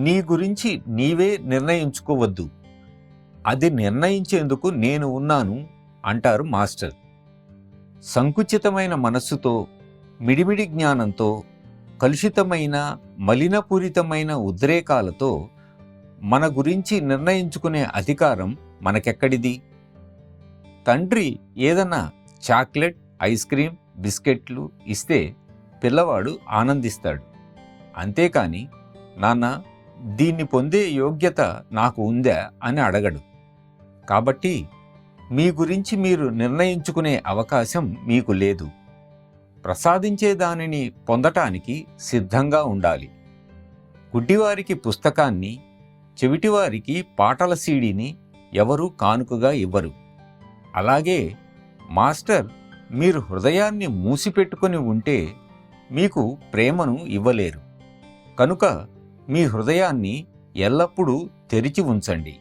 నీ గురించి నీవే నిర్ణయించుకోవద్దు, అది నిర్ణయించేందుకు నేను ఉన్నాను అంటారు మాస్టర్. సంకుచితమైన మనస్సుతో, మిడిమిడి జ్ఞానంతో, కలుషితమైన మలినపూరితమైన ఉద్రేకాలతో మన గురించి నిర్ణయించుకునే అధికారం మనకెక్కడిది? తండ్రి ఏదన్నా చాక్లెట్, ఐస్ క్రీం, బిస్కెట్లు ఇస్తే పిల్లవాడు ఆనందిస్తాడు. అంతేకాని నాన్న దీన్ని పొందే యోగ్యత నాకు ఉందా అని అడగడు. కాబట్టి మీ గురించి మీరు నిర్ణయించుకునే అవకాశం మీకు లేదు. ప్రసాదించే దానిని పొందటానికి సిద్ధంగా ఉండాలి. గుడ్డివారికి పుస్తకాన్ని, చెవిటివారికి పాటల సీడీని ఎవరూ కానుకగా ఇవ్వరు. అలాగే మాస్టర్ మీరు హృదయాన్ని మూసిపెట్టుకొని ఉంటే మీకు ప్రేమను ఇవ్వలేరు. కనుక మీ హృదయాన్ని ఎల్లప్పుడూ తెరిచి ఉంచండి.